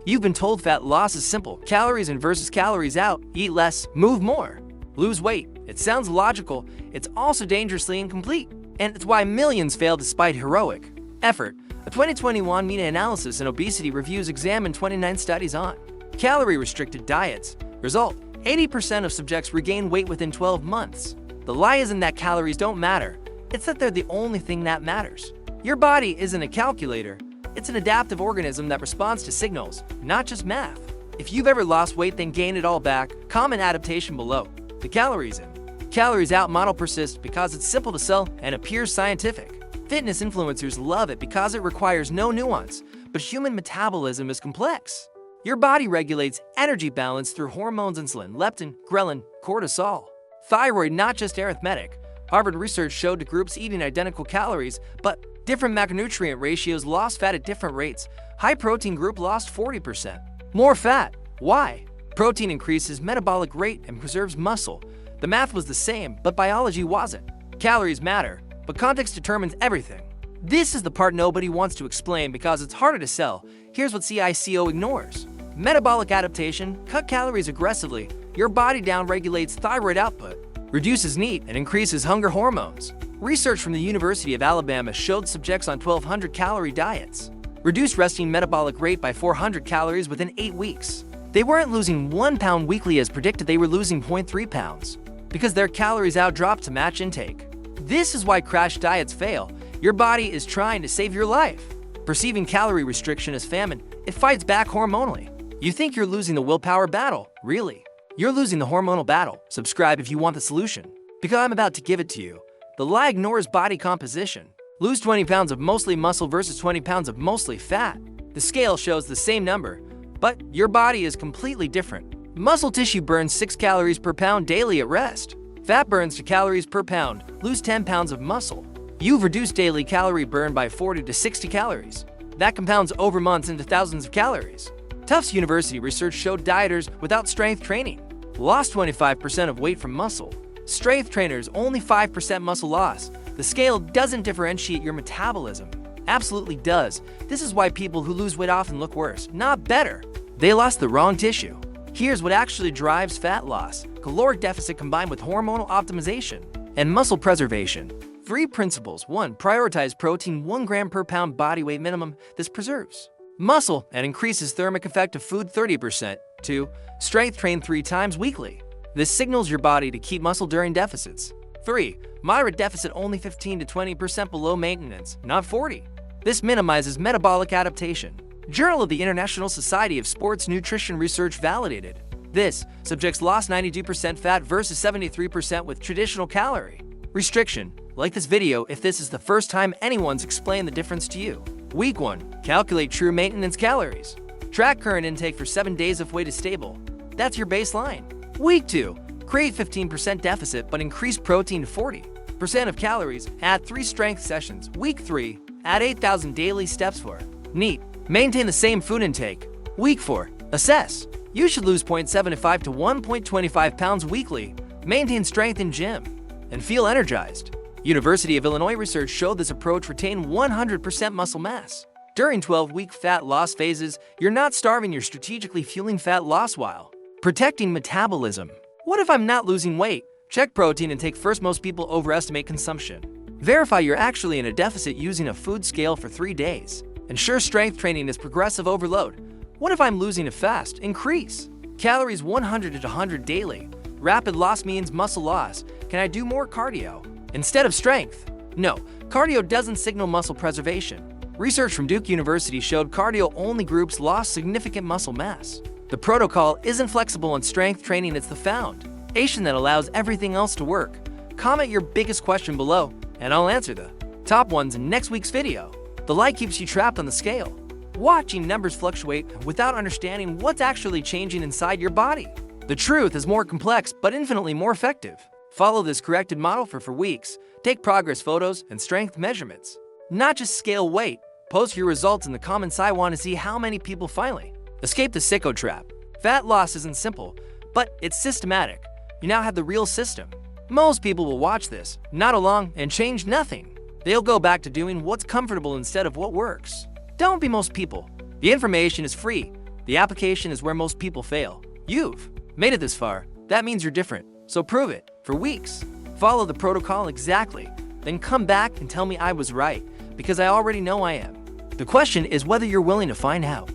You've been told fat loss is simple. Calories in versus calories out. Eat less, move more. Lose weight. It sounds logical. It's also dangerously incomplete. And it's why millions fail despite heroic effort. A 2021 meta-analysis in obesity reviews examined 29 studies on calorie-restricted diets. Result: 80% of subjects regain weight within 12 months. The lie isn't that calories don't matter. It's that they're the only thing that matters. Your body isn't a calculator. It's an adaptive organism that responds to signals, not just math. If you've ever lost weight then gained it all back, common adaptation below. The calories in, calories out model persists because it's simple to sell and appears scientific. Fitness influencers love it because it requires no nuance, but human metabolism is complex. Your body regulates energy balance through hormones: insulin, leptin, ghrelin, cortisol. Thyroid, not just arithmetic. Harvard research showed to groups eating identical calories, but different macronutrient ratios lost fat at different rates. High protein group lost 40% more fat. Why? Protein increases metabolic rate and preserves muscle. The math was the same, but biology wasn't. Calories matter, but context determines everything. This is the part nobody wants to explain because it's harder to sell. Here's what CICO ignores. Metabolic adaptation: cut calories aggressively. Your body down-regulates thyroid output, reduces NEAT, and increases hunger hormones. Research from the University of Alabama showed subjects on 1,200 calorie diets reduced resting metabolic rate by 400 calories within 8 weeks. They weren't losing 1 pound weekly as predicted, they were losing 0.3 pounds because their calories out dropped to match intake. This is why crash diets fail. Your body is trying to save your life. Perceiving calorie restriction as famine, it fights back hormonally. You think you're losing the willpower battle. Really, you're losing the hormonal battle. Subscribe if you want the solution, because I'm about to give it to you. The lie ignores body composition. Lose 20 pounds of mostly muscle versus 20 pounds of mostly fat. The scale shows the same number, but your body is completely different. Muscle tissue burns 6 calories per pound daily at rest. Fat burns 2 calories per pound. Lose 10 pounds of muscle. You've reduced daily calorie burn by 40 to 60 calories. That compounds over months into thousands of calories. Tufts University research showed dieters without strength training lost 25% of weight from muscle. Strength trainers only 5% muscle loss. The scale doesn't differentiate your metabolism. Absolutely does. This is why people who lose weight often look worse, not better. They lost the wrong tissue. Here's what actually drives fat loss: caloric deficit combined with hormonal optimization and muscle preservation. 3 principles. 1. Prioritize protein 1 gram per pound body weight minimum. This preserves muscle and increases thermic effect of food 30%. 2. Strength train 3 times weekly. This signals your body to keep muscle during deficits. 3. Moderate deficit only 15 to 20% below maintenance, not 40. This minimizes metabolic adaptation. Journal of the International Society of Sports Nutrition research validated this. Subjects lost 92% fat versus 73% with traditional calorie restriction. Like this video if this is the first time anyone's explained the difference to you. Week 1. Calculate true maintenance calories. Track current intake for 7 days if weight is stable. That's your baseline. Week 2. Create 15% deficit but increase protein to 40% of calories. Add 3 strength sessions. Week 3. Add 8,000 daily steps for NEAT. Maintain the same food intake. Week 4. Assess. You should lose 0.75 to 1.25 pounds weekly. Maintain strength in gym and feel energized. University of Illinois research showed this approach retained 100% muscle mass. During 12-week fat loss phases, you're not starving, you're strategically fueling fat loss while protecting metabolism. What if I'm not losing weight? Check protein intake first. Most people overestimate consumption. Verify you're actually in a deficit using a food scale for 3 days. Ensure strength training is progressive overload. What if I'm losing it fast? Increase calories 100 to 100 daily. Rapid loss means muscle loss. Can I do more cardio instead of strength? No, cardio doesn't signal muscle preservation. Research from Duke University showed cardio-only groups lost significant muscle mass. The protocol isn't flexible in strength training, it's the foundation that allows everything else to work. Comment your biggest question below, and I'll answer the top ones in next week's video. The lie keeps you trapped on the scale, watching numbers fluctuate without understanding what's actually changing inside your body. The truth is more complex, but infinitely more effective. Follow this corrected model for weeks. Take progress photos and strength measurements. Not just scale weight. Post your results in the comments. I want to see how many people finally escape the sicko trap. Fat loss isn't simple, but it's systematic. You now have the real system. Most people will watch this, nod along, and change nothing. They'll go back to doing what's comfortable instead of what works. Don't be most people. The information is free. The application is where most people fail. You've made it this far. That means you're different. So prove it for weeks. Follow the protocol exactly. Then come back and tell me I was right, because I already know I am. The question is whether you're willing to find out.